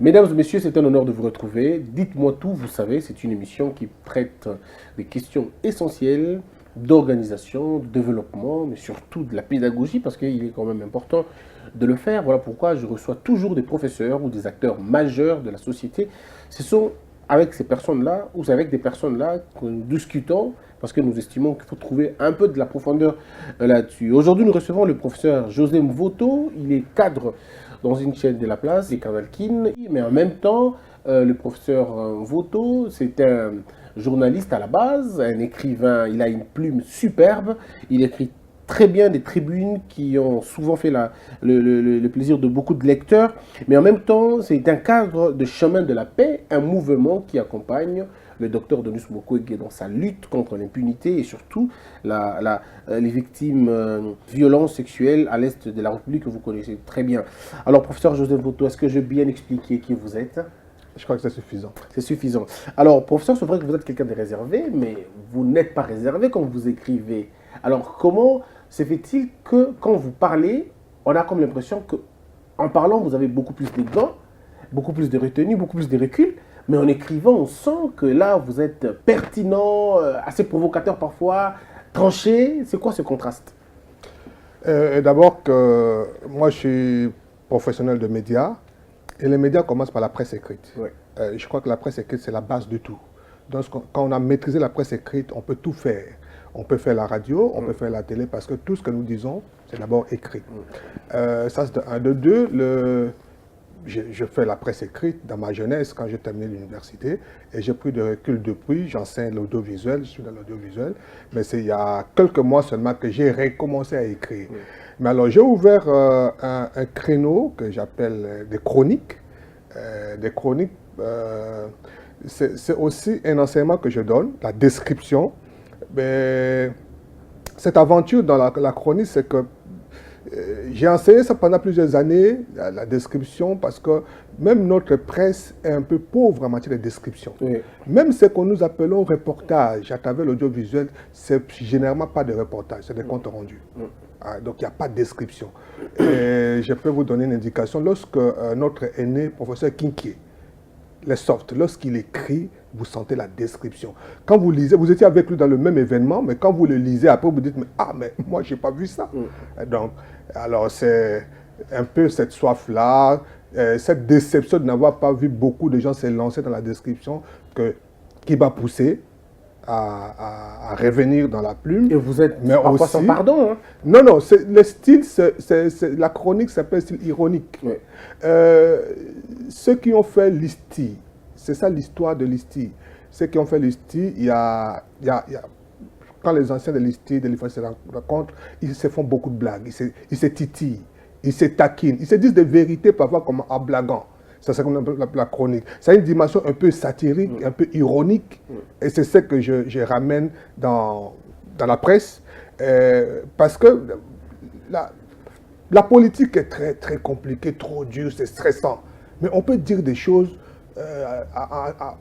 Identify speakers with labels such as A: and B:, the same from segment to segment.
A: Mesdames et messieurs, c'est un honneur de vous retrouver. Dites-moi tout, vous savez, c'est une émission qui traite des questions essentielles d'organisation, de développement, mais surtout de la pédagogie, parce qu'il est quand même important de le faire. Voilà pourquoi je reçois toujours des professeurs ou des acteurs majeurs de la société. Ce sont avec ces personnes-là, ou c'est avec des personnes-là que nous discutons, parce que nous estimons qu'il faut trouver un peu de la profondeur là-dessus. Aujourd'hui, nous recevons le professeur José Mvoto. Il est cadre dans une chaîne de la place, des Canalkin, mais en même temps, le professeur Mvoto, c'est un journaliste à la base, un écrivain, il a une plume superbe, il écrit très bien des tribunes qui ont souvent fait le plaisir de beaucoup de lecteurs, mais en même temps, c'est un cadre de chemin de la paix, un mouvement qui accompagne le docteur Denis Mukwege dans sa lutte contre l'impunité et surtout les victimes de violences sexuelles à l'est de la République que vous connaissez très bien. Alors, professeur Joseph Mvoto, est-ce que j'ai bien expliqué qui vous êtes?
B: Je crois que c'est suffisant.
A: C'est suffisant. Alors, professeur, c'est vrai que vous êtes quelqu'un de réservé, mais vous n'êtes pas réservé quand vous écrivez. Alors, comment se fait-il que quand vous parlez, on a comme l'impression que en parlant, vous avez beaucoup plus de gants, beaucoup plus de retenue, beaucoup plus de recul, mais en écrivant, on sent que là, vous êtes pertinent, assez provocateur parfois, tranché. C'est quoi ce contraste?
B: D'abord, que moi, je suis professionnel de médias, et les médias commencent par la presse écrite.
A: Oui.
B: Je crois que la presse écrite, c'est la base de tout. Donc, quand on a maîtrisé la presse écrite, on peut tout faire. On peut faire la radio, on peut faire la télé, parce que tout ce que nous disons, c'est d'abord écrit. Ça, c'est de un. De deux, je fais la presse écrite dans ma jeunesse, quand j'ai terminé l'université, et j'ai pris de recul depuis, j'enseigne l'audiovisuel, je suis dans l'audiovisuel, mais c'est il y a quelques mois seulement que j'ai recommencé à écrire. Oui. Mais alors, j'ai ouvert un créneau que j'appelle des chroniques. Des chroniques, c'est aussi un enseignement que je donne, la description. Mais cette aventure dans la chronique, c'est que j'ai enseigné ça pendant plusieurs années, la description, parce que même notre presse est un peu pauvre en matière de description. Oui. Même ce que nous appelons reportage à travers l'audiovisuel, c'est généralement pas de reportage, c'est des comptes rendus. Donc il n'y a pas de description. Et je peux vous donner une indication. Lorsque notre aîné, professeur Kinké, les soft, lorsqu'il écrit, vous sentez la description. Quand vous lisez, vous étiez avec lui dans le même événement, mais quand vous le lisez, après vous dites, mais moi, je n'ai pas vu ça. Donc, alors c'est un peu cette soif-là, cette déception de n'avoir pas vu beaucoup de gens se lancer dans la description qui m'a poussé à revenir dans la plume.
A: Et vous êtes parfois sans pardon. Hein?
B: Non, le style, la chronique s'appelle style ironique. Oui. Ceux qui ont fait l'ISTI, c'est ça l'histoire de l'ISTI. Ceux qui ont fait l'ISTI, quand les anciens de l'ISTI, de l'IFA se rencontrent, ils se font beaucoup de blagues, ils se titillent, ils se taquinent, ils se disent des vérités parfois comme en blaguant. C'est ça qu'on appelle la chronique. C'est une dimension un peu satirique, un peu ironique, et c'est ce que je ramène dans la presse, parce que la politique est très, très compliquée, trop dure, c'est stressant. Mais on peut dire des choses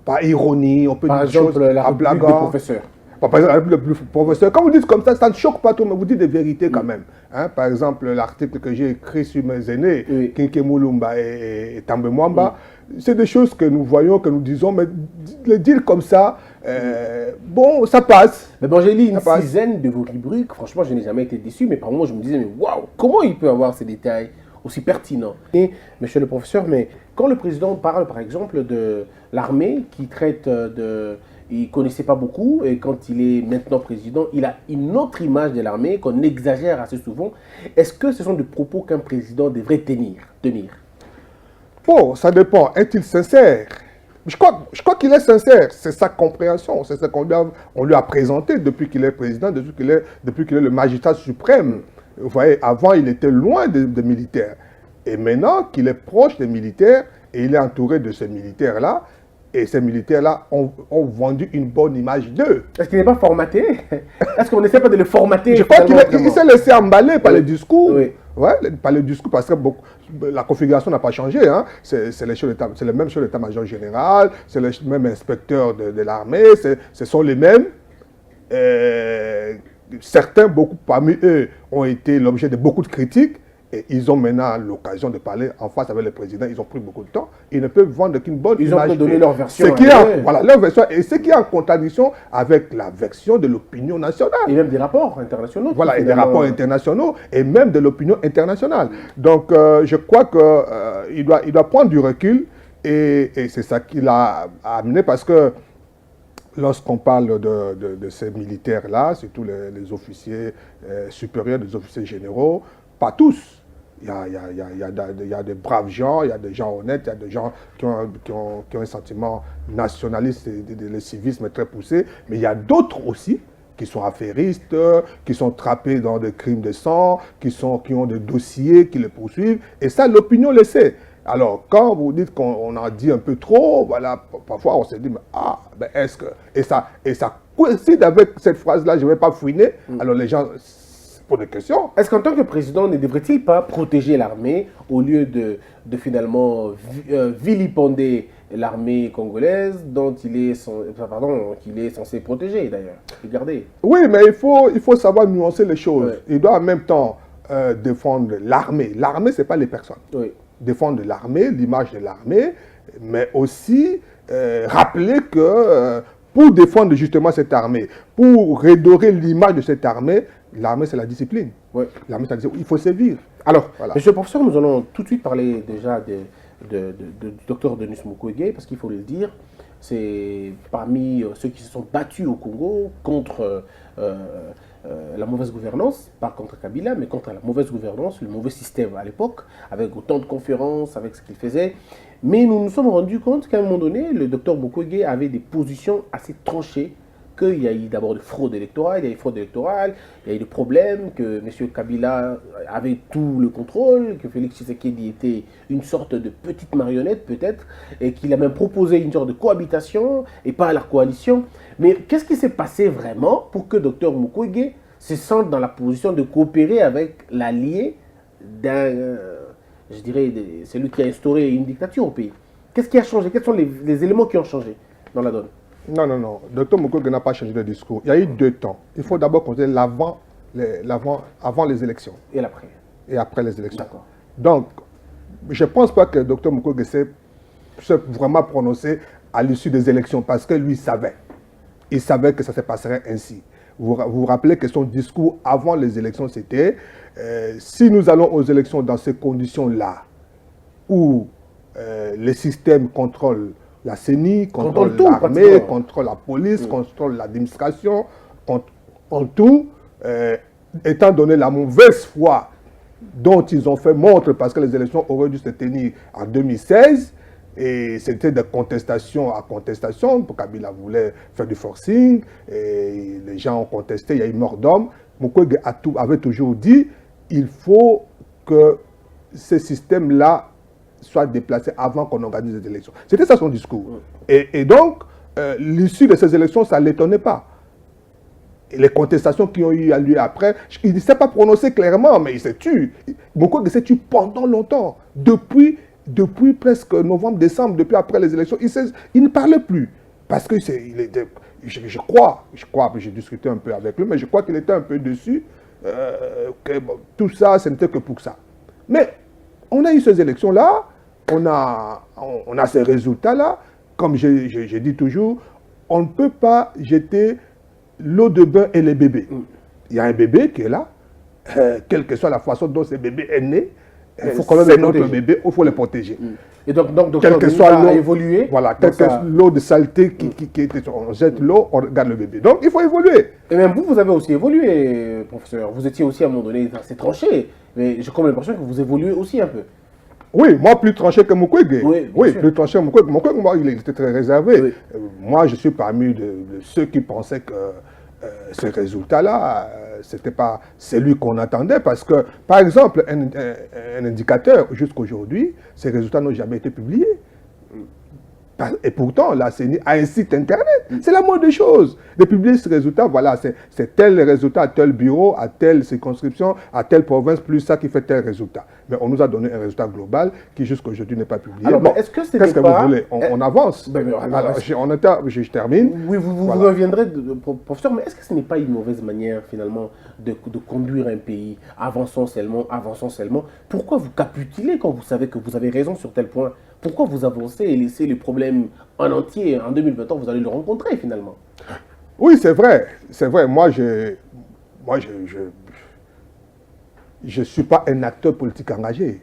B: par ironie, on peut
A: par
B: dire
A: exemple,
B: des choses
A: la
B: blaguant.
A: Professeur.
B: Par exemple, le professeur, quand vous dites comme ça ne choque pas trop, mais vous dites des vérités quand même. Hein? Par exemple, l'article que j'ai écrit sur mes aînés, Kinké Moulumba et Tambe Mwamba, c'est des choses que nous voyons, que nous disons, mais le dire comme ça, bon, ça passe.
A: Mais bon, j'ai lu une dizaine de vos rubriques, franchement, je n'ai jamais été déçu, mais par moments, je me disais, mais waouh, comment il peut avoir ces détails aussi pertinents? Et, monsieur le professeur, mais quand le président parle, par exemple, de l'armée qui traite il ne connaissait pas beaucoup, et quand il est maintenant président, il a une autre image de l'armée qu'on exagère assez souvent. Est-ce que ce sont des propos qu'un président devrait tenir?
B: Bon, ça dépend. Est-il sincère? Je crois qu'il est sincère. C'est sa compréhension. C'est ce qu'on lui a présenté depuis qu'il est président, depuis qu'il est le magistrat suprême. Vous voyez, avant, il était loin des militaires. Et maintenant qu'il est proche des militaires, et il est entouré de ces militaires-là, et ces militaires-là ont vendu une bonne image d'eux.
A: Est-ce qu'il n'est pas formaté? Est-ce qu'on n'essaie pas de le formater?
B: Je crois qu'il s'est laissé emballer par les discours.
A: Oui.
B: Ouais, par le discours, parce que la configuration n'a pas changé. Hein. C'est le même chef d'état-major général, c'est le même inspecteur de l'armée, ce sont les mêmes. Certains, beaucoup parmi eux, ont été l'objet de beaucoup de critiques. Et ils ont maintenant l'occasion de parler en face avec le président. Ils ont pris beaucoup de temps. Ils ne peuvent vendre qu'une bonne image.
A: Ils ont donné leur version.
B: Voilà, leur version. Et ce qui est en contradiction avec la version de l'opinion nationale.
A: Et même des rapports internationaux.
B: Voilà, et des rapports internationaux, et même de l'opinion internationale. Donc, je crois qu'il doit prendre du recul. Et c'est ça qui l'a amené, parce que lorsqu'on parle de ces militaires-là, surtout les officiers supérieurs, des officiers généraux, pas tous. Il y a des braves gens, il y a des gens honnêtes, il y a des gens qui ont un sentiment nationaliste et le civisme très poussé, mais il y a d'autres aussi qui sont affairistes, qui sont trappés dans des crimes de sang, qui ont des dossiers qui les poursuivent, et ça, l'opinion le sait. Alors, quand vous dites qu'on en dit un peu trop, voilà, parfois on se dit, mais est-ce que... Et ça coïncide avec cette phrase-là, je ne vais pas fouiner, alors les gens... Pour des questions.
A: Est-ce qu'en tant que président, ne devrait-il pas protéger l'armée au lieu de finalement vilipender l'armée congolaise dont qu'il est censé protéger d'ailleurs? Regardez.
B: Oui, mais il faut savoir nuancer les choses. Ouais. Il doit en même temps défendre l'armée. L'armée, ce n'est pas les personnes.
A: Oui.
B: Défendre l'armée, l'image de l'armée, mais aussi rappeler que pour défendre justement cette armée, pour redorer l'image de cette armée, l'armée, c'est la discipline.
A: Oui.
B: L'armée, c'est la discipline. Il faut sévir.
A: Alors, voilà. Monsieur le professeur, nous allons tout de suite parler déjà du docteur Denis Mukwege, parce qu'il faut le dire, c'est parmi ceux qui se sont battus au Congo contre la mauvaise gouvernance, pas contre Kabila, mais contre la mauvaise gouvernance, le mauvais système à l'époque, avec autant de conférences, avec ce qu'il faisait. Mais nous nous sommes rendus compte qu'à un moment donné, le docteur Mukwege avait des positions assez tranchées, qu'il y a eu d'abord de fraude électorale, il y a eu fraude électorale, il y a eu des problèmes, que M. Kabila avait tout le contrôle, que Félix Tshisekedi était une sorte de petite marionnette peut-être, et qu'il a même proposé une sorte de cohabitation, et pas la coalition. Mais qu'est-ce qui s'est passé vraiment pour que Dr Mukwege se sente dans la position de coopérer avec l'allié d'un, je dirais, celui qui a instauré une dictature au pays? Qu'est-ce qui a changé? Quels sont les éléments qui ont changé dans la donne?
B: Non. Dr Mukwege n'a pas changé de discours. Il y a eu deux temps. Il faut d'abord considérer avant les élections.
A: Et l'après.
B: Et après les élections.
A: D'accord.
B: Donc, je ne pense pas que Dr Mukwege s'est vraiment prononcé à l'issue des élections, parce que lui savait. Il savait que ça se passerait ainsi. Vous vous rappelez que son discours avant les élections, c'était si nous allons aux élections dans ces conditions-là, où les systèmes contrôlent la CENI, contrôle l'armée, contrôle la police, contrôle l'administration, contrôle tout, étant donné la mauvaise foi dont ils ont fait montre, parce que les élections auraient dû se tenir en 2016, et c'était de contestation à contestation, Kabila voulait faire du forcing, et les gens ont contesté, il y a eu mort d'homme. Mukwege avait toujours dit, il faut que ce système-là soit déplacé avant qu'on organise les élections. C'était ça son discours. Et donc, l'issue de ces élections, ça ne l'étonnait pas. Et les contestations qui ont eu lieu après, il ne s'est pas prononcé clairement, mais il s'est tué. Mukwege s'est tué pendant longtemps. Depuis presque novembre, décembre, depuis après les élections, il ne parlait plus. Parce que je crois, j'ai discuté un peu avec lui, mais je crois qu'il était un peu dessus, que bon, tout ça, ce n'était que pour ça. Mais on a eu ces élections-là, on a ces résultats-là. Comme je dis toujours, on ne peut pas jeter l'eau de bain et les bébés. Il y a un bébé qui est là, quelle que soit la façon dont ce bébé est né, il faut quand même notre bébé, il faut le protéger.
A: Et donc
B: quel que soit l'eau,
A: évolué.
B: Voilà, quelle que soit l'eau de saleté qui était, on jette l'eau, on regarde le bébé. Donc il faut évoluer.
A: Et même vous avez aussi évolué, professeur. Vous étiez aussi à un moment donné assez tranché, mais j'ai comme l'impression que vous évoluez aussi un peu.
B: Oui, moi plus tranché que Mukwege.
A: Oui,
B: plus tranché que Mukwege. Mukwege, moi, il était très réservé.
A: Oui.
B: Moi, je suis parmi de ceux qui pensaient que ce résultat-là, c'était pas celui qu'on attendait, parce que, par exemple, un indicateur, jusqu'à aujourd'hui, ces résultats n'ont jamais été publiés. Et pourtant, la CENI a un site internet. C'est la moindre des choses. De publier ce résultat, voilà, c'est tel résultat à tel bureau, à telle circonscription, à telle province, plus ça qui fait tel résultat. Mais on nous a donné un résultat global qui jusqu'à aujourd'hui n'est pas publié.
A: Alors, est-ce que
B: qu'est-ce que vous voulez? On avance. Alors, je termine.
A: Oui, vous reviendrez, professeur, mais est-ce que ce n'est pas une mauvaise manière, finalement, de conduire un pays? Avançons seulement, avançons seulement. Pourquoi vous capitulez quand vous savez que vous avez raison sur tel point? Pourquoi vous avancez et laissez les problèmes en entier? En 2020, vous allez le rencontrer, finalement.
B: Oui, c'est vrai. C'est vrai. Moi, je suis pas un acteur politique engagé.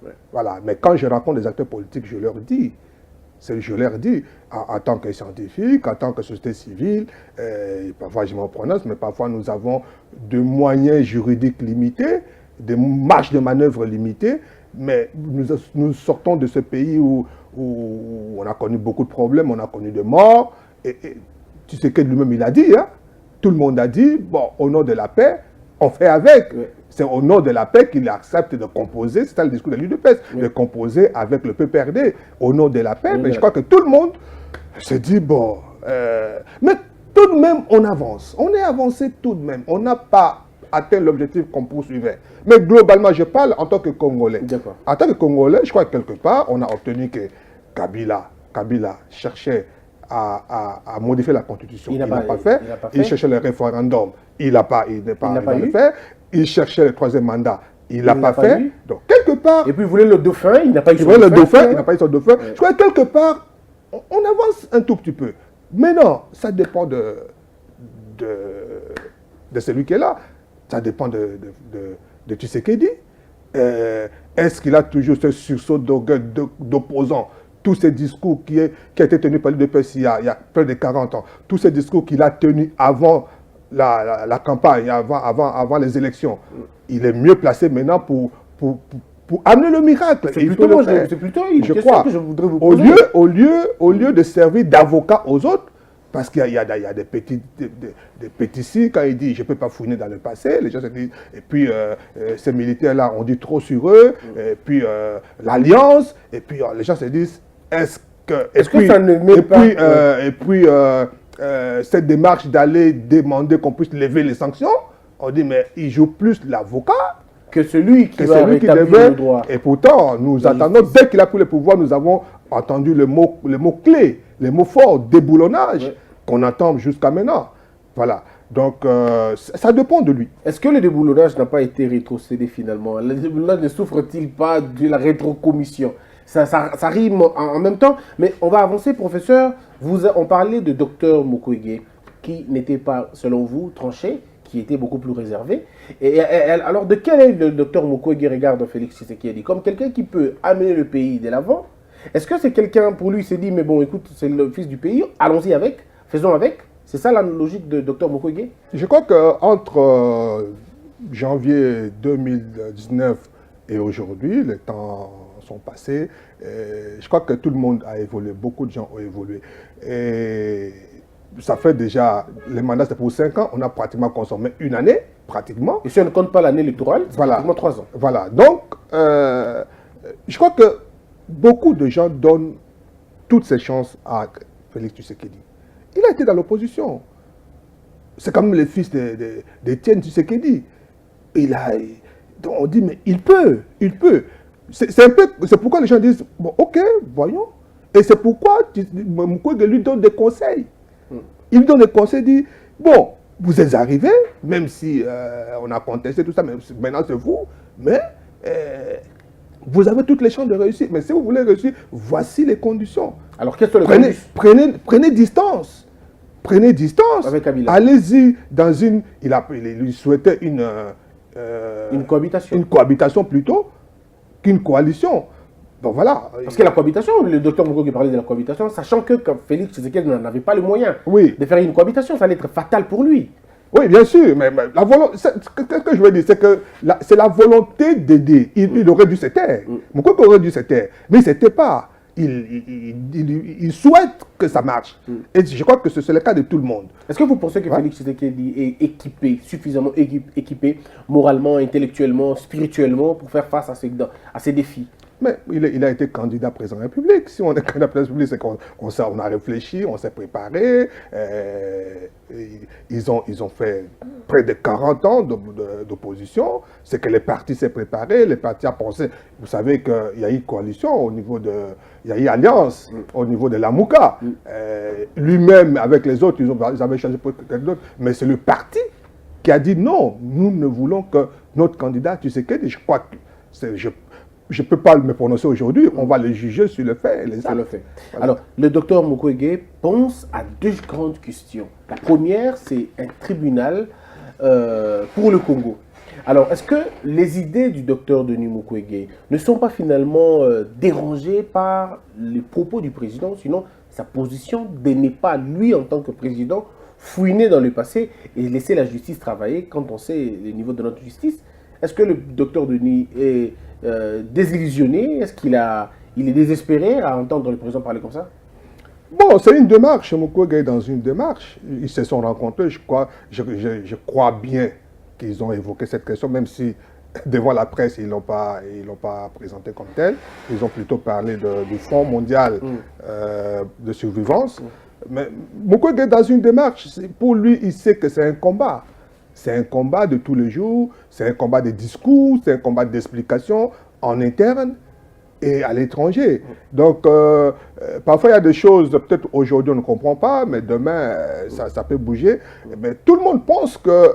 B: Ouais. Voilà. Mais quand je rencontre des acteurs politiques, je leur dis, en tant que scientifique, en tant que société civile, parfois je m'en prononce, mais parfois nous avons des moyens juridiques limités, des marges de manœuvre limitées, mais nous sortons de ce pays où on a connu beaucoup de problèmes, on a connu des morts, et tu sais que lui-même il a dit, hein, tout le monde a dit, bon, au nom de la paix, on fait avec. Oui. C'est au nom de la paix qu'il accepte de composer, c'est ça le discours de l'UDPS, oui, de composer avec le PPRD, au nom de la paix. Oui, mais je crois que tout le monde se dit, bon, mais tout de même, on avance. On est avancé tout de même. On n'a pas atteint l'objectif qu'on poursuivait. Mais globalement, je parle en tant que Congolais. En tant que Congolais, je crois que quelque part, on a obtenu que Kabila cherchait à modifier la Constitution. Il n'a pas fait. Il cherchait le référendum. Il n'est pas fait. Il cherchait le troisième mandat. Il n'a pas fait. Donc, quelque part...
A: Et puis, il voulait le dauphin. Il n'a pas eu son
B: dauphin. Il n'a pas eu son dauphin. Ouais. Je crois que quelque part, on avance un tout petit peu. Mais non, ça dépend de celui qui est là. Ça dépend de Tshisekedi. Est-ce qu'il a toujours ce sursaut d'opposant? Tous ces discours qui a été tenu par l'UDPS il y a près de 40 ans, tous ces discours qu'il a tenus avant la campagne, avant les élections, il est mieux placé maintenant pour amener le miracle.
A: C'est plutôt une question que je voudrais vous poser.
B: Au lieu de servir d'avocat aux autres, parce qu'il y a des petits signes, quand il dit « je ne peux pas fouiner dans le passé », les gens se disent, et puis ces militaires-là, on dit trop sur eux, et puis l'alliance, et puis les gens se disent « est-ce que
A: ça ne met pas...
B: Et puis cette démarche d'aller demander qu'on puisse lever les sanctions, on dit « mais il joue plus l'avocat »
A: que celui qui devait le droit.
B: Et pourtant, nous attendons, dès qu'il a pris le pouvoir, nous avons entendu le mot clé, les mots forts, déboulonnage, ouais, qu'on entend jusqu'à maintenant. Voilà. Donc, ça dépend de lui.
A: Est-ce que le déboulonnage n'a pas été rétrocédé finalement? Le déboulonnage ne souffre-t-il pas de la rétrocommission? Ça rime en même temps, mais on va avancer, professeur. On parlait de docteur Mukwege, qui n'était pas, selon vous, tranché, qui était beaucoup plus réservé. Alors, de quel est le docteur Mukwege regarde Félix Tshisekedi? Comme quelqu'un qui peut amener le pays de l'avant? Est-ce que c'est quelqu'un, pour lui, il s'est dit, mais bon, écoute, c'est le fils du pays, allons-y avec, faisons avec? C'est ça la logique de Dr Mukwege?
B: Je crois qu'entre janvier 2019 et aujourd'hui, les temps sont passés. Je crois que tout le monde a évolué, beaucoup de gens ont évolué. Et ça fait déjà, les mandats c'est pour 5 ans, on a pratiquement consommé une année, pratiquement.
A: Et si on ne compte pas l'année électorale, c'est pratiquement 3 ans.
B: Voilà, donc je crois que beaucoup de gens donnent toutes ces chances à Félix Tshisekedi. Il a été dans l'opposition. C'est comme le fils d'Étienne Tshisekedi. Donc on dit, mais il peut. C'est pourquoi les gens disent, bon, ok, voyons. Et c'est pourquoi Mukwege lui donne des conseils. Il donne des conseils, dit, bon, vous êtes arrivés, même si on a contesté tout ça, mais maintenant c'est vous, mais vous avez toutes les chances de réussir. Mais si vous voulez réussir, voici les conditions.
A: Alors, quelles sont les conditions?
B: Prenez distance. Prenez distance.
A: Avec Kabila.
B: Allez-y dans une... Il lui souhaitait une
A: cohabitation.
B: Une cohabitation plutôt qu'une coalition. Bon, voilà.
A: Parce que la cohabitation, le docteur Mukwege parlait de la cohabitation, sachant que Félix Tshisekedi n'avait pas les moyens de faire une cohabitation, ça allait être fatal pour lui.
B: Oui, bien sûr, mais la volonté, ce que je veux dire, c'est que c'est la volonté d'aider. Il aurait dû se taire. Mukwege aurait dû se taire, mais il ne s'était pas. Il souhaite que ça marche. Et je crois que c'est le cas de tout le monde.
A: Est-ce que vous pensez que Félix Tshisekedi est équipé, suffisamment équipé, moralement, intellectuellement, spirituellement, pour faire face à ces défis?
B: Mais il a été candidat président de la République. Si on est candidat président de la République, c'est qu'on a réfléchi, on s'est préparé. Ils ont fait près de 40 ans d'opposition. C'est que les partis s'est préparé, les partis ont pensé. Vous savez qu'il y a eu coalition au niveau de... Il y a eu alliance au niveau de la Mouka. Lui-même, avec les autres, ils avaient changé pour quelqu'un d'autre. Mais c'est le parti qui a dit non, nous ne voulons que notre candidat, tu sais que je crois que je ne peux pas me prononcer aujourd'hui, on va le juger sur le fait et les actes.
A: Voilà. Alors, le docteur Mukwege pense à deux grandes questions. La première, c'est un tribunal pour le Congo. Alors, est-ce que les idées du docteur Denis Mukwege ne sont pas finalement dérangées par les propos du président, sinon sa position de ne pas, lui, en tant que président, fouiner dans le passé et laisser la justice travailler quand on sait le niveau de notre justice? Est-ce que le docteur Denis est désillusionné? Est-ce qu'il est désespéré à entendre le président parler comme ça?
B: Bon, c'est une démarche. Mukwege est dans une démarche. Ils se sont rencontrés. Je crois bien qu'ils ont évoqué cette question, même si devant la presse, ils ne l'ont pas présenté comme tel. Ils ont plutôt parlé du Fonds mondial de survivance. Mais Mukwege est dans une démarche. Pour lui, il sait que c'est un combat. C'est un combat de tous les jours, c'est un combat de discours, c'est un combat d'explication en interne et à l'étranger. Donc, parfois, il y a des choses, peut-être aujourd'hui, on ne comprend pas, mais demain, ça peut bouger. Mais tout le monde pense que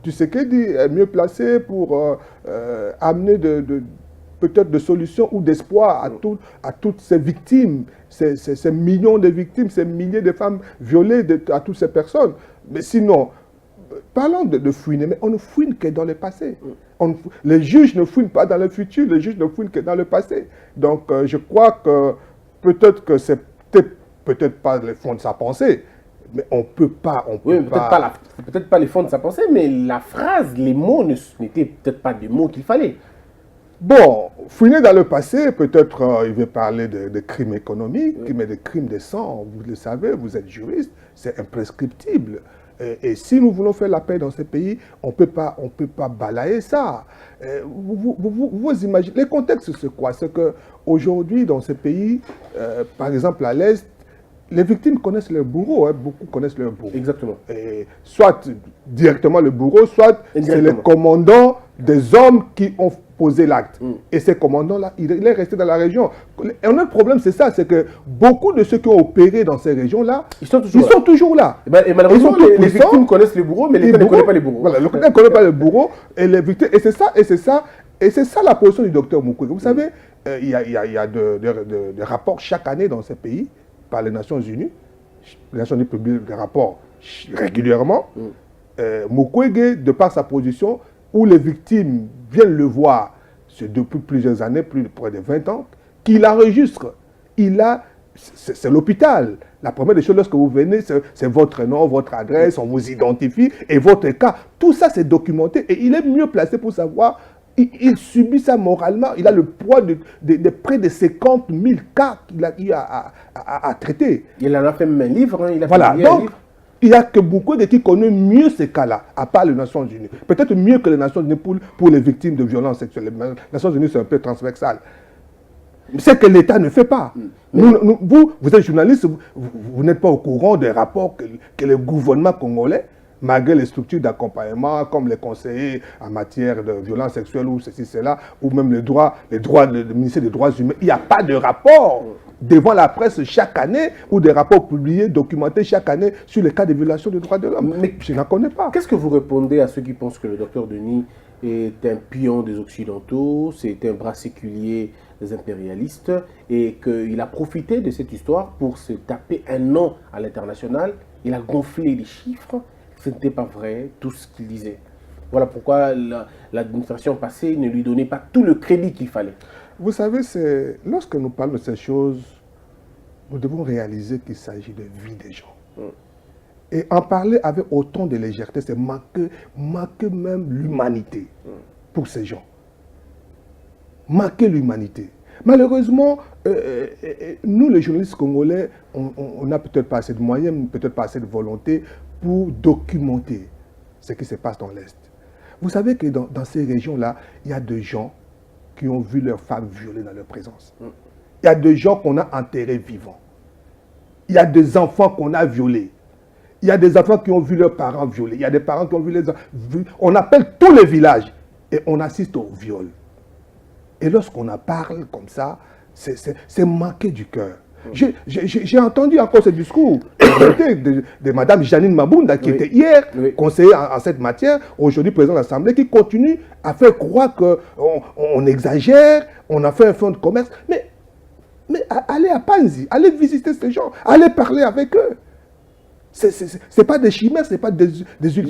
B: Tshisekedi est mieux placé pour amener peut-être de solutions ou d'espoir à toutes ces victimes, ces millions de victimes, ces milliers de femmes violées, à toutes ces personnes. Mais sinon, parlons de fouiner, mais on ne fouine que dans le passé. Les juges ne fouinent pas dans le futur, les juges ne fouinent que dans le passé. Donc, je crois que peut-être que c'est peut-être pas le fond de sa pensée, mais on peut pas...
A: peut-être pas les fonds de sa pensée, mais la phrase, les mots n'étaient peut-être pas des mots qu'il fallait.
B: Bon, fouiner dans le passé, peut-être il veut parler de crimes économiques, mais de crimes de sang, vous le savez, vous êtes juriste, c'est imprescriptible. Et si nous voulons faire la paix dans ce pays, on ne peut pas balayer ça. Vous imaginez, les contextes, c'est quoi? C'est qu'aujourd'hui, dans ce pays, par exemple à l'Est, les victimes connaissent leur bourreau, hein, beaucoup connaissent leur bourreau.
A: Exactement.
B: Et soit directement le bourreau, soit c'est les commandants des hommes qui ont posé l'acte. Et ces commandants-là, il est resté dans la région. Et un autre problème, c'est ça, c'est que beaucoup de ceux qui ont opéré dans ces régions-là, ils sont toujours là.
A: Et malheureusement, les victimes connaissent les bourreaux, mais l'État ne connaît pas les bourreaux.
B: Voilà, l'État ne connaît pas les bourreaux, et les victimes, et c'est ça la position du docteur Mukwege. Vous savez, il y a des rapports chaque année dans ces pays, par les Nations Unies. Les Nations Unies publient des rapports régulièrement. Mukwege, de par sa position, où les victimes viennent le voir, c'est depuis plusieurs années, près de 20 ans, qu'il enregistre. C'est l'hôpital. La première des choses, lorsque vous venez, c'est votre nom, votre adresse, on vous identifie, et votre cas. Tout ça, c'est documenté, et il est mieux placé pour savoir. Il subit ça moralement. Il a le poids de près de 50 000 cas qu'il a eu à traiter.
A: Il en a fait même un livre. Hein,
B: voilà, donc il n'y a que beaucoup de qui connaissent mieux ces cas-là, à part les Nations Unies. Peut-être mieux que les Nations Unies pour les victimes de violences sexuelles. Les Nations Unies, c'est un peu transversal. C'est que l'État ne fait pas. Vous êtes journaliste, vous n'êtes pas au courant des rapports que le gouvernement congolais, malgré les structures d'accompagnement, comme les conseillers en matière de violence sexuelle ou ceci, cela, ou même le ministère des droits humains, il n'y a pas de rapport devant la presse chaque année, ou des rapports publiés, documentés chaque année sur les cas de violation des droits de l'homme. Mais je n'en connais pas.
A: Qu'est-ce que vous répondez à ceux qui pensent que le docteur Denis est un pion des Occidentaux, c'est un bras séculier des impérialistes, et qu'il a profité de cette histoire pour se taper un nom à l'international? Il a gonflé les chiffres. Ce n'était pas vrai, tout ce qu'il disait. Voilà pourquoi l'administration passée ne lui donnait pas tout le crédit qu'il fallait.
B: Vous savez, lorsque nous parlons de ces choses, nous devons réaliser qu'il s'agit de vie des gens. Et en parler avec autant de légèreté, c'est manquer même l'humanité pour ces gens. Manquer l'humanité. Malheureusement, nous, les journalistes congolais, on n'a peut-être pas assez de moyens, peut-être pas assez de volonté pour documenter ce qui se passe dans l'Est. Vous savez que dans ces régions-là, il y a des gens qui ont vu leurs femmes violées dans leur présence. Il y a des gens qu'on a enterrés vivants. Il y a des enfants qu'on a violés. Il y a des enfants qui ont vu leurs parents violés. Il y a des parents qui ont vu les enfants. On appelle tous les villages et on assiste au viol. Et lorsqu'on en parle comme ça, c'est manquer du cœur. J'ai entendu encore ce discours de Mme Janine Mabunda, qui était hier conseillère en cette matière, aujourd'hui président de l'Assemblée, qui continue à faire croire qu'on exagère, on a fait un fonds de commerce. Mais allez à Panzi, allez visiter ces gens, allez parler avec eux. C'est pas des chimères, c'est pas des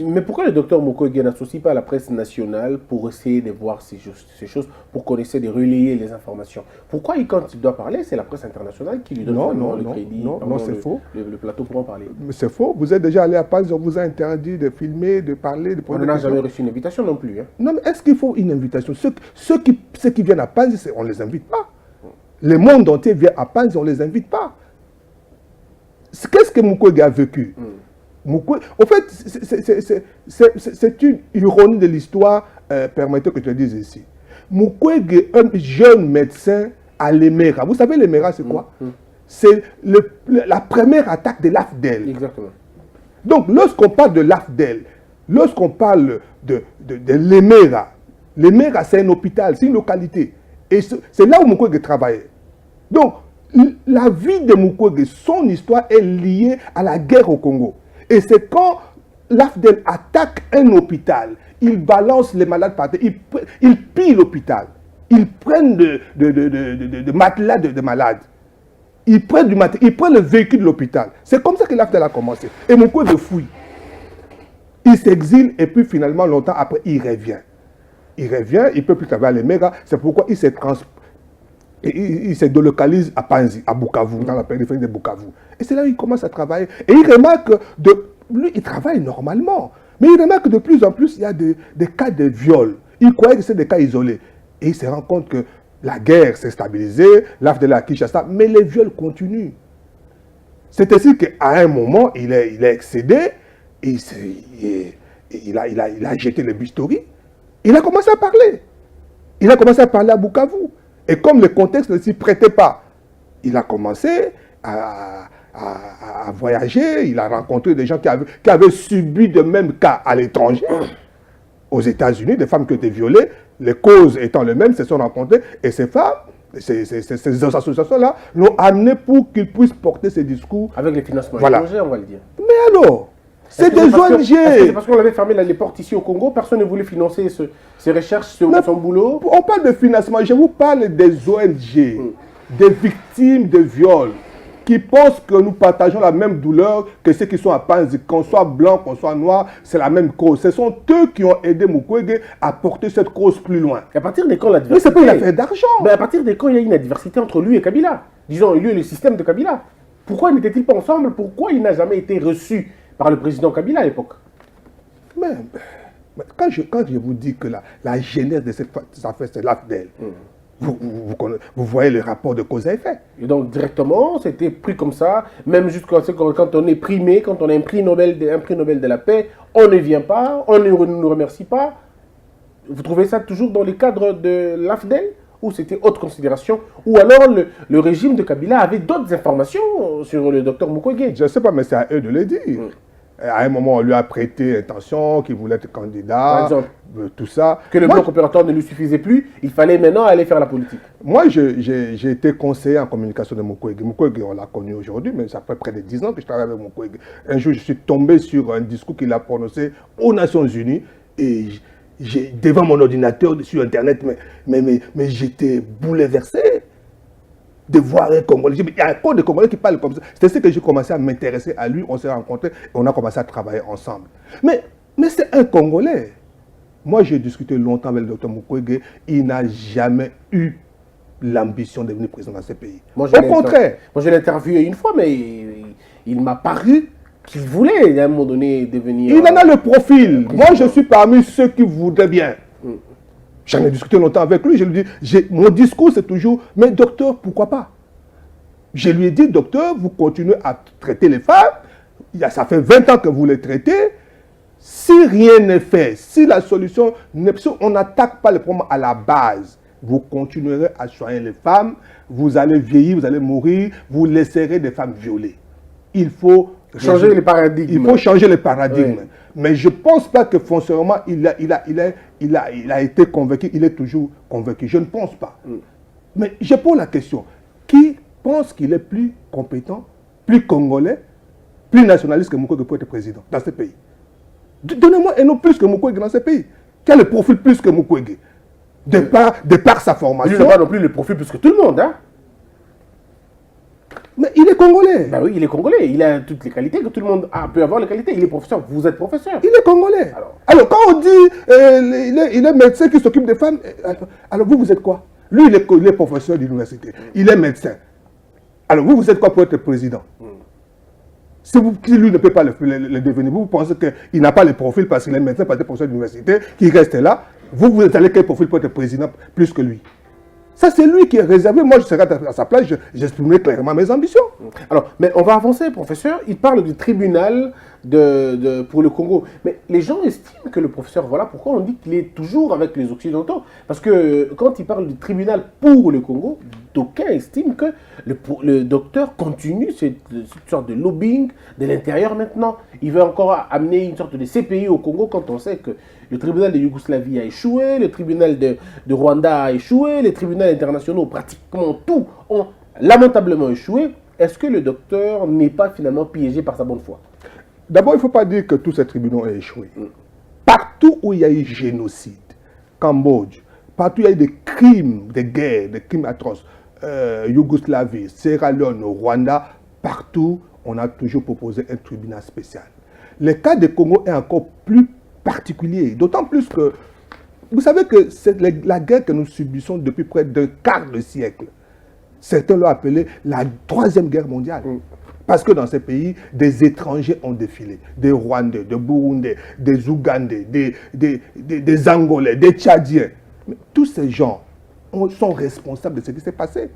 A: Mais pourquoi le docteur Mukwege n'associe pas la presse nationale pour essayer de voir ces choses, pour qu'on essaie de relayer les informations? Pourquoi, quand il doit parler, c'est la presse internationale qui lui donne le crédit?
B: Non, c'est faux.
A: Le plateau pour en parler.
B: C'est faux. Vous êtes déjà allé à Panzi, on vous a interdit de filmer, de parler, de
A: on n'a jamais reçu une invitation non plus. Hein.
B: Non, mais est-ce qu'il faut une invitation? Ceux qui viennent à Panzi, on ne les invite pas. Le monde entier vient à Panzi, on ne les invite pas. Qu'est-ce que Mukwege a vécu? En fait, c'est une ironie de l'histoire, permettez que je le dise ici. Mukwege, un jeune médecin à l'Emera. Vous savez, l'Emera, c'est quoi? C'est la première attaque de l'AFDEL.
A: Exactement.
B: Donc, lorsqu'on parle de l'AFDEL, lorsqu'on parle de l'Emera, l'Emera, c'est un hôpital, c'est une localité. Et c'est là où Mukwege travaillait. Donc, la vie de Mukwege, son histoire est liée à la guerre au Congo. Et c'est quand l'AFDEL attaque un hôpital, ils balancent les malades par terre, ils pillent l'hôpital, ils prennent de matelas de malades, ils prennent le véhicule de l'hôpital. C'est comme ça que l'AFDEL a commencé. Et Mukwege fouille. Il s'exile et puis finalement, longtemps après, il revient. Il ne peut plus travailler à l'Emera. C'est pourquoi il se délocalise à Panzi, à Bukavu, dans la périphérie de Bukavu. Et c'est là où il commence à travailler. Et il remarque lui, il travaille normalement. Mais il remarque que de plus en plus, il y a des cas de viol. Il croyait que c'est des cas isolés. Et il se rend compte que la guerre s'est stabilisée, l'AFDEL à Kinshasa, mais les viols continuent. C'est ainsi qu'à un moment, il est excédé, et il a jeté le bistouri. Il a commencé à parler. Il a commencé à parler à Bukavu. Et comme le contexte ne s'y prêtait pas, il a commencé à voyager, il a rencontré des gens qui avaient subi le même cas à l'étranger, aux États-Unis, des femmes qui ont été violées, les causes étant les mêmes, se sont rencontrées, et ces femmes, ces associations-là, l'ont amené pour qu'ils puissent porter ces discours.
A: Avec les financements étrangers, on va le dire.
B: Mais alors, c'est des ONG.
A: C'est parce qu'on avait fermé les portes ici au Congo, personne ne voulait financer ces recherches, son boulot.
B: On parle de financement, je vous parle des ONG, des victimes de viols, qui pensent que nous partageons la même douleur que ceux qui sont à Panzi, qu'on soit blanc, qu'on soit noir, c'est la même cause. Ce sont eux qui ont aidé Mukwege à porter cette cause plus loin.
A: Et à partir de quand la diversité...
B: Mais c'est pas une affaire d'argent.
A: Mais à partir de quand il y a une diversité entre lui et Kabila? Disons, lui et le système de Kabila. Pourquoi n'étaient-ils pas ensemble? Pourquoi il n'a jamais été reçu par le président Kabila à l'époque?
B: Mais quand je vous dis que la genèse de cette affaire, c'est l'AFDEL, vous voyez le rapport de cause à effet.
A: Et donc directement, c'était pris comme ça, même jusqu'à quand on est primé, quand on a un prix Nobel de la paix, on ne vient pas, on ne nous remercie pas. Vous trouvez ça toujours dans le cadre de l'AFDEL? Ou c'était autre considération? Ou alors le régime de Kabila avait d'autres informations sur le docteur Mukwege?
B: Je ne sais pas, mais c'est à eux de le dire. À un moment, on lui a prêté intention qu'il voulait être candidat,
A: par exemple,
B: tout ça.
A: Que le bloc opératoire ne lui suffisait plus, il fallait maintenant aller faire la politique.
B: Moi, j'ai été conseiller en communication de Mukwege. Mukwege, on l'a connu aujourd'hui, mais ça fait près de 10 ans que je travaille avec Mukwege. Un jour, je suis tombé sur un discours qu'il a prononcé aux Nations Unies et devant mon ordinateur sur Internet, mais j'étais bouleversé de voir un Congolais. Il y a encore des Congolais qui parlent comme ça. C'est ce que j'ai commencé à m'intéresser à lui. On s'est rencontrés et on a commencé à travailler ensemble. Mais c'est un Congolais. Moi, j'ai discuté longtemps avec le docteur Mukwege. Il n'a jamais eu l'ambition de devenir président dans ce pays. Au contraire.
A: Moi, je l'ai interviewé une fois, mais il m'a paru qu'il voulait à un moment donné devenir...
B: Il en a le profil. Moi, je suis parmi ceux qui voudraient bien. J'en ai discuté longtemps avec lui. Je lui ai dit, mon discours, c'est toujours, mais docteur, pourquoi pas? Je lui ai dit, docteur, vous continuez à traiter les femmes. Ça fait 20 ans que vous les traitez. Si rien n'est fait, si la solution n'est pas, on n'attaque pas le problème à la base. vous continuerez à soigner les femmes, vous allez vieillir, vous allez mourir, vous laisserez des femmes violées. Il faut
A: changer les paradigmes.
B: Il faut changer les paradigmes. Oui. Mais je ne pense pas que foncièrement, il a été convaincu, il est toujours convaincu. Je ne pense pas. Mais je pose la question, qui pense qu'il est plus compétent, plus congolais, plus nationaliste que Mukwege pour être président dans ce pays? Donnez-moi un nom plus que Mukwege dans ce pays. Qui a le profil plus que Mukwege? De par sa formation.
A: Il n'a pas non plus le profil plus que tout le monde, hein?
B: Mais il est congolais.
A: Ben oui, il est congolais. Il a toutes les qualités que tout le monde peut avoir les qualités. Il est professeur. Vous êtes professeur.
B: Il est congolais. Alors quand on dit il est médecin qui s'occupe des femmes, alors vous êtes quoi? Lui, il est professeur d'université. Il est médecin. Alors vous êtes quoi pour être président? Si lui ne peut pas le devenir, vous pensez qu'il n'a pas le profil parce qu'il est médecin, parce qu'il est professeur d'université, qu'il reste là, vous allez quel profil pour être président plus que lui? Ça, c'est lui qui est réservé. Moi, je serais à sa place, j'exprimerai clairement mes ambitions.
A: Alors, mais on va avancer, professeur. Il parle du tribunal pour le Congo. Mais les gens estiment que le professeur, voilà pourquoi on dit qu'il est toujours avec les Occidentaux. Parce que quand il parle du tribunal pour le Congo, d'aucuns estiment que le docteur continue cette sorte de lobbying de l'intérieur maintenant. Il veut encore amener une sorte de CPI au Congo quand on sait que le tribunal de Yougoslavie a échoué, le tribunal de Rwanda a échoué, les tribunaux internationaux, pratiquement tout, ont lamentablement échoué. Est-ce que le docteur n'est pas finalement piégé par sa bonne foi?
B: D'abord, il ne faut pas dire que tous ces tribunaux ont échoué. Partout où il y a eu génocide, Cambodge, partout où il y a eu des crimes de guerre, des crimes atroces, Yougoslavie, Sierra Leone, Rwanda, partout, on a toujours proposé un tribunal spécial. Le cas du Congo est encore plus particulier, d'autant plus que, vous savez que c'est la guerre que nous subissons depuis près d'un quart de siècle. Certains l'ont appelée la troisième guerre mondiale. Parce que dans ces pays, des étrangers ont défilé. Des Rwandais, des Burundais, des Ougandais, des Angolais, des Tchadiens. Mais tous ces gens sont responsables de ce qui s'est passé.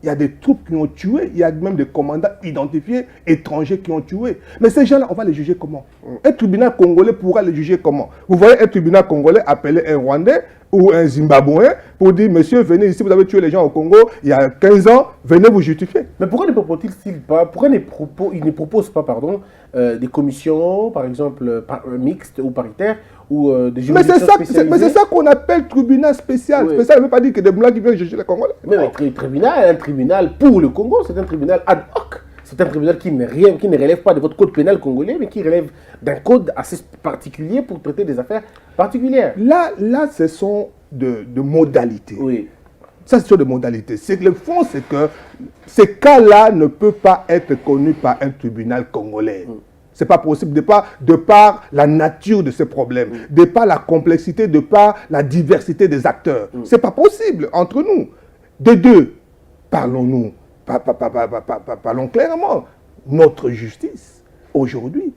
B: Il y a des troupes qui ont tué, il y a même des commandants identifiés, étrangers qui ont tué. Mais ces gens-là, on va les juger comment? Un tribunal congolais pourra les juger comment? Vous voyez un tribunal congolais appeler un Rwandais ou un Zimbabwéen pour dire, monsieur, venez ici, vous avez tué les gens au Congo il y a 15 ans, venez vous justifier.
A: Mais pourquoi ne propose-t-il pas, pourquoi il ne propose pas, pardon, des commissions, par exemple, mixtes ou paritaires, ou des juridictions spécialisées?
B: Mais c'est ça qu'on appelle tribunal spécial. Oui. Spécial ne veut pas dire que des blancs qui viennent juger les Congolais.
A: Mais un tribunal pour le Congo, c'est un tribunal ad hoc. C'est un tribunal qui ne relève pas de votre code pénal congolais, mais qui relève d'un code assez particulier pour traiter des affaires particulières.
B: Là ce sont de modalités.
A: Oui.
B: Ça, ce sont des modalités. C'est que le fond, c'est que ces cas-là ne peuvent pas être connus par un tribunal congolais. C'est pas possible, de par la nature de ces problèmes, de par la complexité, de par la diversité des acteurs. C'est pas possible entre nous. De deux, parlons-nous. Parlons clairement, notre justice, aujourd'hui,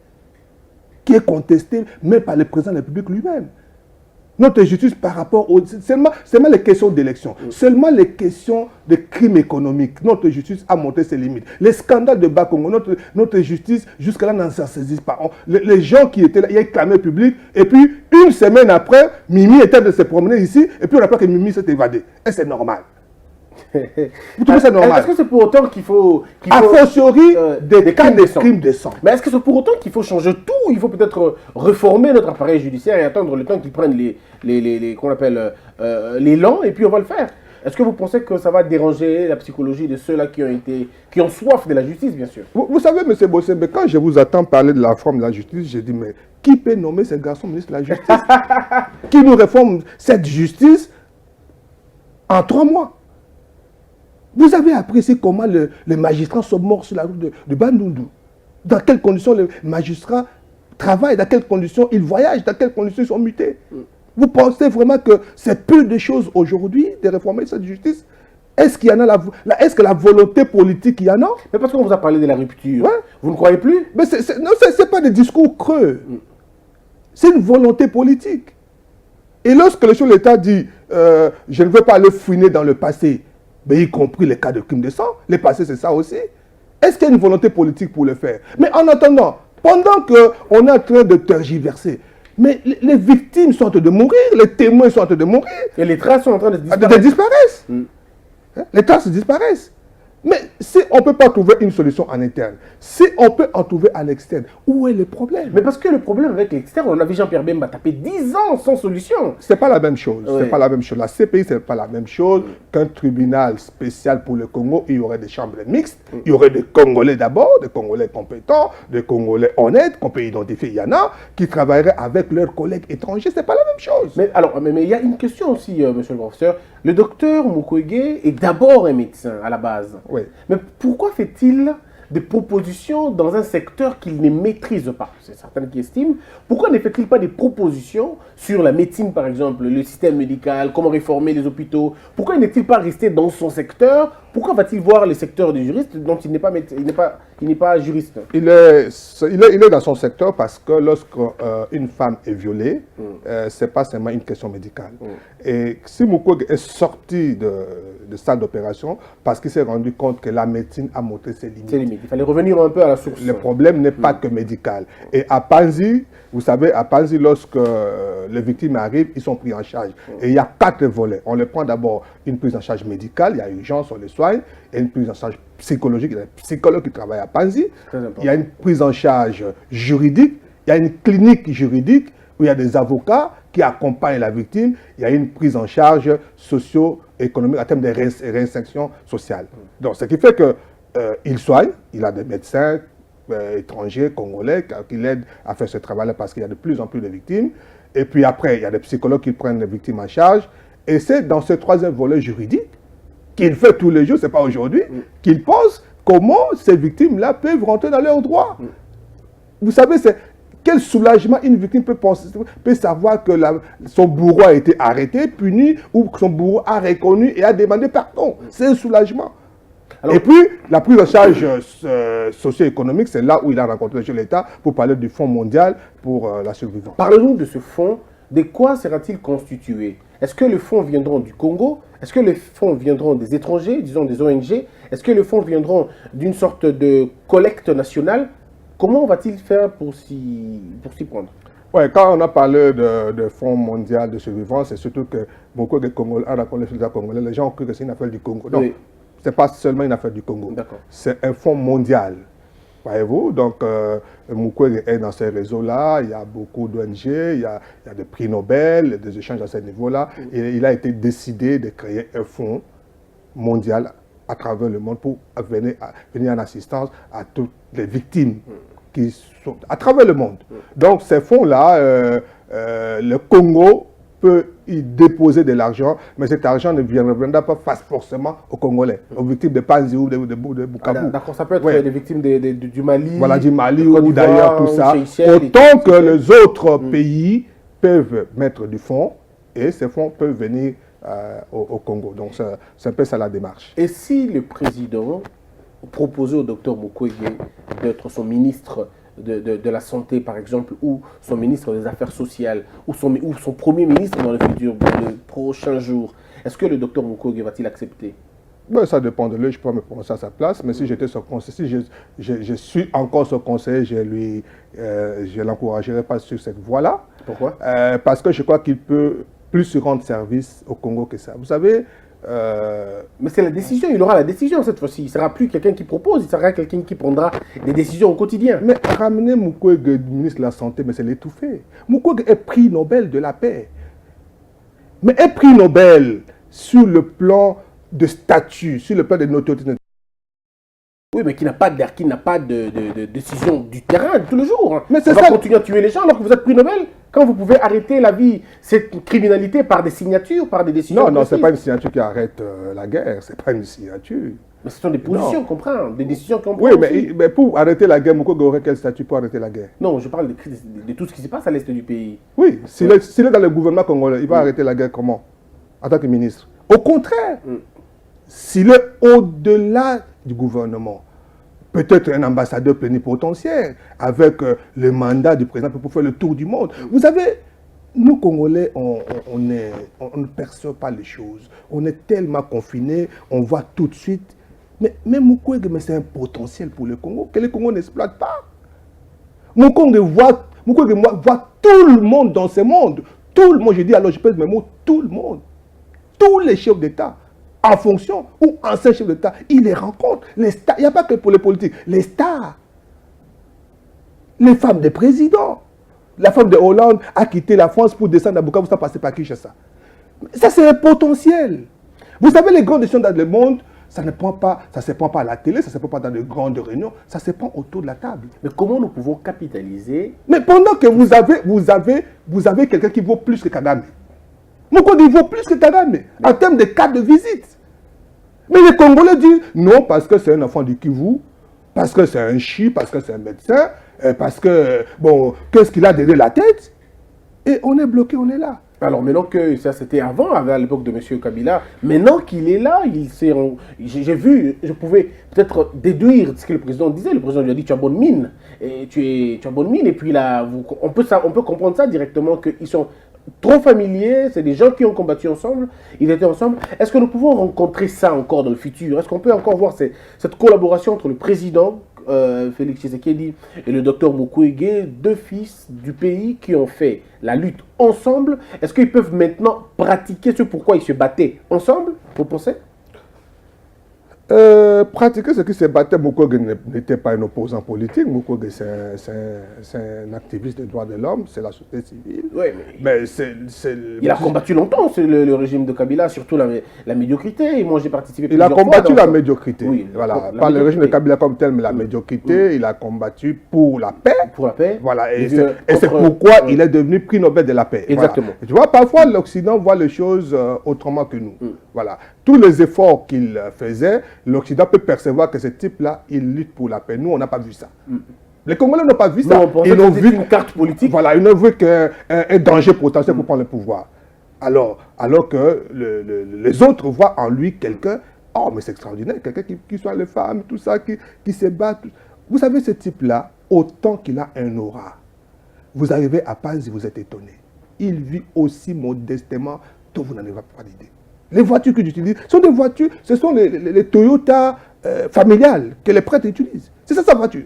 B: qui est contestée même par le président de la République lui-même. Notre justice par rapport seulement les questions d'élection, seulement les questions de crimes économiques. Notre justice a montré ses limites. Les scandales de Bakongo, notre justice, jusqu'à là, n'en saisit pas. Les gens qui étaient là, ils réclamaient public, et puis une semaine après, Mimi était de se promener ici, et puis on apprend que Mimi s'est évadé. Et c'est normal. Vous trouvez ça normal?
A: Est-ce que c'est pour autant qu'il faut
B: a fortiori des crimes de sang.
A: Mais est-ce que c'est pour autant qu'il faut changer tout? Il faut peut-être réformer notre appareil judiciaire et attendre le temps qu'ils prennent l'élan, et puis on va le faire. Est-ce que vous pensez que ça va déranger la psychologie de ceux-là qui ont soif de la justice, bien sûr?
B: Vous savez, M. Bossembe, quand je vous attends parler de la réforme de la justice, je dis, mais qui peut nommer ce garçon ministre de la justice? Qui nous réforme cette justice en 3 mois? Vous avez apprécié comment les magistrats sont morts sur la route de Bandundu. Dans quelles conditions les magistrats travaillent, dans quelles conditions ils voyagent, dans quelles conditions ils sont mutés. Vous pensez vraiment que c'est peu de choses aujourd'hui de réformer cette justice? Est-ce qu'il y en a est-ce que la volonté politique, il y en a?
A: Mais parce qu'on vous a parlé de la rupture,
B: ouais.
A: Vous ne croyez plus?
B: Mais non, ce n'est pas des discours creux. C'est une volonté politique. Et lorsque le chef de l'État dit je ne veux pas aller fouiner dans le passé, mais y compris les cas de crimes de sang, le passé c'est ça aussi. Est-ce qu'il y a une volonté politique pour le faire? Mais en attendant, pendant qu'on est en train de tergiverser, Mais les victimes sont en train de mourir, les témoins sont en train de mourir.
A: Et les traces sont en train de
B: De
A: disparaître.
B: disparaissent. Les traces disparaissent. Mais si on ne peut pas trouver une solution en interne, si on peut en trouver à l'externe, où est le problème?
A: Mais parce que le problème avec l'externe, on a vu Jean-Pierre Bemba taper 10 ans sans solution.
B: C'est pas la même chose.
A: Ouais.
B: C'est pas la même chose. La CPI, c'est pas la même chose qu'un tribunal spécial pour le Congo. Il y aurait des chambres mixtes. Il y aurait des Congolais d'abord, des Congolais compétents, des Congolais honnêtes qu'on peut identifier. Il y en a qui travailleraient avec leurs collègues étrangers. C'est pas la même chose.
A: Mais alors, mais il y a une question aussi, monsieur le professeur. Le docteur Mukwege est d'abord un médecin à la base.
B: Oui.
A: Mais pourquoi fait-il des propositions dans un secteur qu'il ne maîtrise pas? C'est certains qui estiment. Pourquoi ne fait-il pas des propositions sur la médecine, par exemple, le système médical, comment réformer les hôpitaux? Pourquoi n'est-il pas resté dans son secteur? Pourquoi va-t-il voir les secteurs des juristes dont il n'est pas, il n'est pas juriste?
B: Il est dans son secteur parce que lorsqu'une femme est violée, ce n'est pas seulement une question médicale. Et si Mukwege est sorti de salle d'opération parce qu'il s'est rendu compte que la médecine a montré ses limites.
A: C'est limite. Il fallait revenir un peu à la source.
B: Le problème n'est pas que médical. Et à Panzi, vous savez, à Panzi, lorsque les victimes arrivent, ils sont pris en charge. Et il y a 4 volets. On les prend d'abord une prise en charge médicale, il y a urgence, on les soigne, et une prise en charge psychologique. Il y a des psychologues qui travaillent à Panzi. Il y a une prise en charge juridique, il y a une clinique juridique où il y a des avocats qui accompagnent la victime. Il y a une prise en charge socio-économique en termes de réinsertion sociale. Donc, ce qui fait que il soigne, il a des médecins étrangers, congolais, qui l'aident à faire ce travail-là parce qu'il y a de plus en plus de victimes. Et puis après, il y a des psychologues qui prennent les victimes en charge. Et c'est dans ce 3e volet juridique qu'il fait tous les jours, ce n'est pas aujourd'hui, qu'il pense comment ces victimes-là peuvent rentrer dans leurs droits. Vous savez, c'est quel soulagement une victime peut savoir que son bourreau a été arrêté, puni, ou que son bourreau a reconnu et a demandé pardon. C'est un soulagement. Alors, et puis, la prise en charge socio-économique, c'est là où il a rencontré l'État pour parler du Fonds mondial pour la survivance.
A: Parlez-nous de ce fonds. De quoi sera-t-il constitué? Est-ce que les fonds viendront du Congo? Est-ce que les fonds viendront des étrangers, disons des ONG? Est-ce que les fonds viendront d'une sorte de collecte nationale? Comment va-t-il faire pour s'y prendre?
B: Oui, quand on a parlé de Fonds mondial de survivance, c'est surtout que beaucoup de Congolais, les gens ont cru que c'est une affaire du Congo. Non. Oui. Ce n'est pas seulement une affaire du Congo. C'est un fonds mondial. Voyez-vous, donc Mukwege est dans ces réseaux-là, il y a beaucoup d'ONG, il y a des prix Nobel, des échanges à ce niveau-là. Et il a été décidé de créer un fonds mondial à travers le monde pour venir en assistance à toutes les victimes qui sont à travers le monde. Donc ces fonds-là, le Congo peut y déposer de l'argent, mais cet argent ne viendra pas forcément aux Congolais, aux victimes de Panzi ou de Bukavu.
A: D'accord, ça peut être des victimes du Mali.
B: Voilà, du Mali ou d'ailleurs, tout ça. Autant que les autres pays peuvent mettre du fonds, et ces fonds peuvent venir au Congo. Donc c'est un peu ça la démarche.
A: Et si le président proposait au docteur Mukwege d'être son ministre de la Santé, par exemple, ou son ministre des Affaires sociales, ou son premier ministre dans le futur, dans les prochains jours, est-ce que le docteur Mukwege va-t-il accepter?
B: Ben, ça dépend de lui, je peux me prononcer à sa place, mais si j'étais son conseiller, si je suis encore son conseiller, je l'encouragerai pas sur cette voie-là.
A: Pourquoi?
B: Parce que je crois qu'il peut plus se rendre service au Congo que ça. Vous savez...
A: Mais c'est la décision, il aura la décision cette fois-ci. Il ne sera plus quelqu'un qui propose, il sera quelqu'un qui prendra des décisions au quotidien.
B: Mais ramener Mukwege, ministre de la Santé, mais c'est l'étouffer. Mukwege est prix Nobel de la paix. Mais un prix Nobel sur le plan de statut, sur le plan de notoriété.
A: Oui, mais qui n'a pas de décision du terrain tous les jours.
B: Mais
A: on va continuer à tuer les gens alors que vous êtes prix Nobel. Quand vous pouvez arrêter la vie, cette criminalité par des signatures, par des décisions.
B: Non, ce n'est pas une signature qui arrête la guerre, ce n'est pas une signature.
A: Mais ce sont des positions qu'on prend, des décisions qu'on prend.
B: Oui, mais pour arrêter la guerre, Mukwege aurait quel statut pour arrêter la guerre?
A: Non, je parle de tout ce qui se passe à l'est du pays.
B: Oui, s'il est dans le gouvernement congolais, il va arrêter la guerre comment? En tant que ministre. Au contraire, s'il est au-delà du gouvernement, peut-être un ambassadeur plénipotentiaire, avec le mandat du président pour faire le tour du monde. Vous savez, nous Congolais, on ne perçoit pas les choses. On est tellement confinés, on voit tout de suite. Mais Mukwege, c'est un potentiel pour le Congo que le Congo n'exploite pas. Mukwege voit Mukwege voit tout le monde dans ce monde. Tout le monde, je dis alors, je pèse mes mots, tout le monde. Tous les chefs d'État, en fonction ou anciens chefs d'État, il les rencontre. Les stars, il n'y a pas que pour les politiques, les stars. Les femmes des présidents. La femme de Hollande a quitté la France pour descendre à Bukavu, ça passer par Kinshasa. Ça, c'est un potentiel. Vous savez, les grandes décisions dans le monde, ça ne se prend pas à la télé, ça ne se prend pas dans de grandes réunions, ça se prend autour de la table.
A: Mais comment nous pouvons capitaliser?
B: Mais pendant que vous avez quelqu'un qui vaut plus que Kagame. Mukwege vaut plus que Kagame, en termes de carte de visite. Mais les Congolais disent non, parce que c'est un enfant du Kivu, parce que c'est un chi, parce que c'est un médecin, parce que, bon, qu'est-ce qu'il a derrière la tête? Et on est bloqué, on est là.
A: Alors maintenant que ça c'était avant, à l'époque de M. Kabila, maintenant qu'il est là, j'ai vu, je pouvais peut-être déduire ce que le président disait. Le président lui a dit tu as bonne mine, et tu as bonne mine, et puis là, on peut comprendre ça directement qu'ils sont trop familiers, c'est des gens qui ont combattu ensemble, ils étaient ensemble. Est-ce que nous pouvons rencontrer ça encore dans le futur? Est-ce qu'on peut encore voir cette collaboration entre le président Félix Tshisekedi et le docteur Mukwege, deux fils du pays qui ont fait la lutte ensemble? Est-ce qu'ils peuvent maintenant pratiquer ce pourquoi ils se battaient ensemble, vous pensez?
B: Pratiquer ce qui se battait, Mukwege n'était pas un opposant politique. Mukwege, c'est un activiste des droits de l'homme, c'est la société civile.
A: Oui, mais il a combattu longtemps le régime de Kabila, surtout la médiocrité. Et moi, j'ai participé
B: plusieurs fois. Il a combattu la médiocrité.
A: Oui,
B: voilà. Pas le régime de Kabila comme tel, mais la médiocrité. Il a combattu pour la paix.
A: Pour la paix.
B: Voilà. Et c'est pourquoi il est devenu prix Nobel de la paix.
A: Exactement.
B: Voilà. Tu vois, parfois, l'Occident voit les choses autrement que nous. Voilà. Tous les efforts qu'il faisait, l'Occident peut percevoir que ce type-là, il lutte pour la paix. Nous, on n'a pas vu ça. Les Congolais n'ont pas vu ça.
A: Ils ont vu une carte politique.
B: Voilà, ils n'ont vu qu'un danger potentiel pour prendre le pouvoir. Alors que les autres voient en lui quelqu'un, oh mais c'est extraordinaire, quelqu'un qui soit les femmes, tout ça, qui se bat. Vous savez, ce type-là, autant qu'il a un aura, vous arrivez à Panzi, vous êtes étonné. Il vit aussi modestement, dont vous n'en avez pas d'idée. Les voitures qu'il utilise sont des voitures, ce sont les Toyota familiales que les prêtres utilisent. C'est ça sa voiture.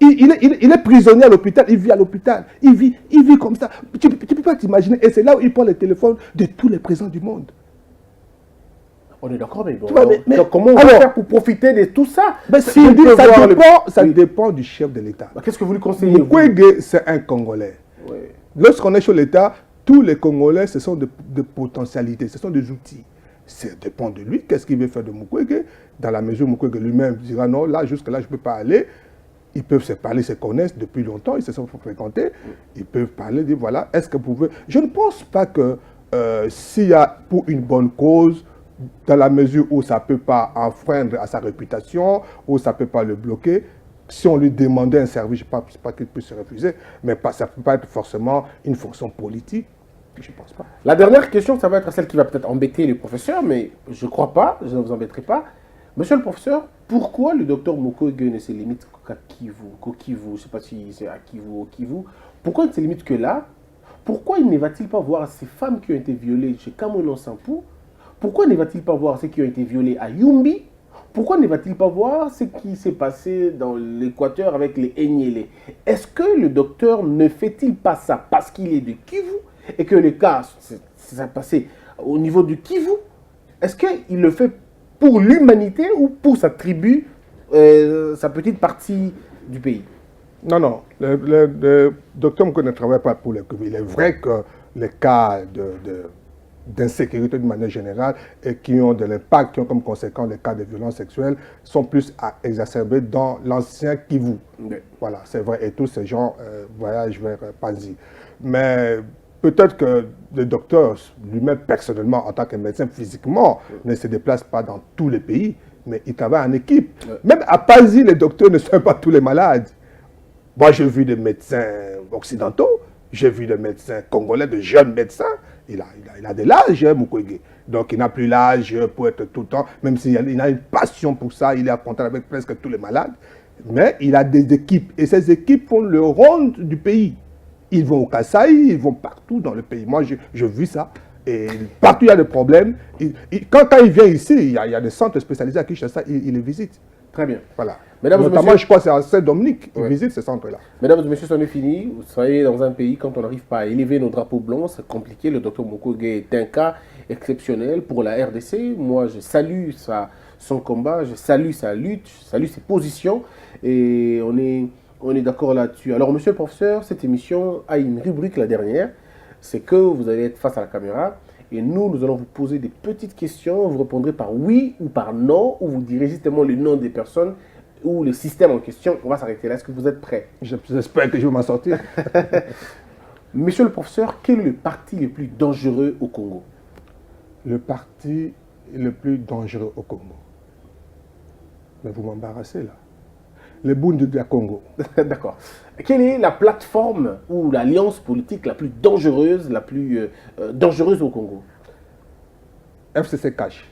B: Il est prisonnier à l'hôpital, il vit à l'hôpital, il vit comme ça. Tu ne peux pas t'imaginer. Et c'est là où il prend le téléphone de tous les présidents du monde.
A: On est d'accord, mais bon. Donc comment on va faire pour profiter de tout ça?
B: Ça dépend du chef de l'État.
A: Qu'est-ce que vous lui conseillez?
B: Mukwege, c'est un Congolais. Oui. Lorsqu'on est sur l'État, tous les Congolais, ce sont des potentialités, ce sont des outils. Ça dépend de lui. Qu'est-ce qu'il veut faire de Mukwege? Dans la mesure où Mukwege lui-même dira non, là, jusque-là, je ne peux pas aller. Ils peuvent se parler, ils se connaissent depuis longtemps, ils se sont fréquentés. Ils peuvent parler, dire voilà, est-ce que vous pouvez. Je ne pense pas que s'il y a pour une bonne cause, dans la mesure où ça ne peut pas enfreindre à sa réputation, où ça ne peut pas le bloquer, si on lui demandait un service, je ne pense pas qu'il puisse se refuser, mais ça ne peut pas être forcément une fonction politique. Je ne pense pas.
A: La dernière question, ça va être celle qui va peut-être embêter les professeurs, mais je ne crois pas, je ne vous embêterai pas. Monsieur le professeur, pourquoi le docteur Mukwege ne se limite qu'à Kivu, je ne sais pas si c'est à Kivu ou Kivu, pourquoi il ne se limite que là? Pourquoi il ne va-t-il pas voir ces femmes qui ont été violées chez Kamono Sampou? Pourquoi ne va-t-il pas voir ceux qui ont été violés à Yumbi? Pourquoi ne va-t-il pas voir ce qui s'est passé dans l'Équateur avec les Enyele? Est-ce que le docteur ne fait-il pas ça parce qu'il est de Kivu et que le cas s'est passé au niveau du Kivu? Est-ce qu'il le fait pour l'humanité ou pour sa tribu, sa petite partie du pays?
B: Non. Le docteur Mukwege ne travaille pas pour le Kivu. Il est vrai que les cas d'insécurité d'une manière générale et qui ont de l'impact, qui ont comme conséquence les cas de violence sexuelle, sont plus exacerbés dans l'ancien Kivu. Oui. Voilà, c'est vrai. Et tous ces gens voyagent vers Panzi. Mais peut-être que le docteur lui-même, personnellement, en tant que médecin, physiquement, ne se déplace pas dans tous les pays, mais il travaille en équipe. Oui. Même à Panzi, les docteurs ne sont pas tous les malades. Moi, j'ai vu des médecins occidentaux, j'ai vu des médecins congolais, de jeunes médecins. Il a de l'âge, Mukwege. Donc, il n'a plus l'âge pour être tout le temps, même s'il a une passion pour ça, il est en contact avec presque tous les malades. Mais il a des équipes, et ces équipes font le ronde du pays. Ils vont au Kasaï, ils vont partout dans le pays. Moi, j'ai vu ça. Et partout, il y a des problèmes. Quand il vient ici, il y a des centres spécialisés à Kinshasa, il les visite.
A: Très bien.
B: Voilà.
A: Mesdames et
B: Notamment,
A: messieurs,
B: je crois que c'est à Saint-Dominique qu'ils
A: Ouais.
B: visitent ces centres-là.
A: Mesdames et messieurs, c'en est fini. Vous savez, dans un pays, quand on n'arrive pas à élever nos drapeaux blancs, c'est compliqué. Le docteur Mukwege est un cas exceptionnel pour la RDC. Moi, je salue son combat, je salue sa lutte, je salue ses positions. Et on est d'accord là-dessus. Alors, monsieur le professeur, cette émission a une rubrique, la dernière. C'est que vous allez être face à la caméra. Et nous allons vous poser des petites questions. Vous répondrez par oui ou par non, ou vous direz justement le nom des personnes ou le système en question. On va s'arrêter là. Est-ce que vous êtes prêts?
B: J'espère que je vais m'en sortir.
A: Monsieur le professeur, quel est le parti le plus dangereux au Congo?
B: Le parti le plus dangereux au Congo. Mais vous m'embarrassez là. Le Bundiga Congo.
A: D'accord. Quelle est la plateforme ou l'alliance politique la plus dangereuse, dangereuse au Congo?
B: FCC Cash.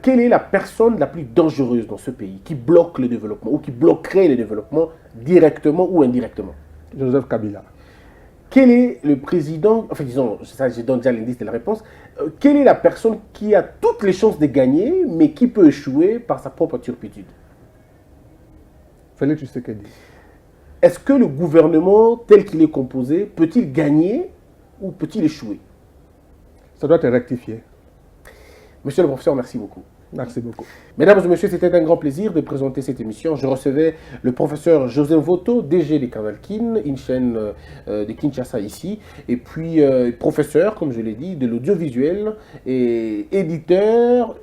A: Quelle est la personne la plus dangereuse dans ce pays qui bloque le développement ou qui bloquerait le développement directement ou indirectement?
B: Joseph Kabila.
A: Quel est le président, enfin disons, ça je donne déjà l'indice de la réponse, quelle est la personne qui a toutes les chances de gagner mais qui peut échouer par sa propre turpitude?
B: Félix Tshisekedi.
A: Est-ce que le gouvernement tel qu'il est composé peut-il gagner ou peut-il échouer?
B: Ça doit être rectifié.
A: Monsieur le professeur, merci beaucoup.
B: Merci beaucoup.
A: Mesdames et messieurs, c'était un grand plaisir de présenter cette émission. Je recevais le professeur Joseph Voto, DG des Canal Kin, une chaîne de Kinshasa ici, et puis professeur, comme je l'ai dit, de l'audiovisuel et éditeur.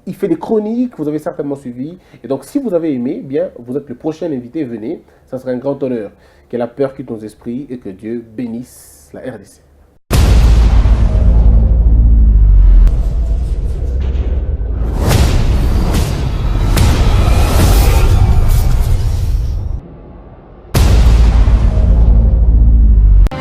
A: Il fait des chroniques, vous avez certainement suivi. Et donc, si vous avez aimé, bien, vous êtes le prochain invité, venez. Ça sera un grand honneur. Que la peur quitte nos esprits et que Dieu bénisse la RDC.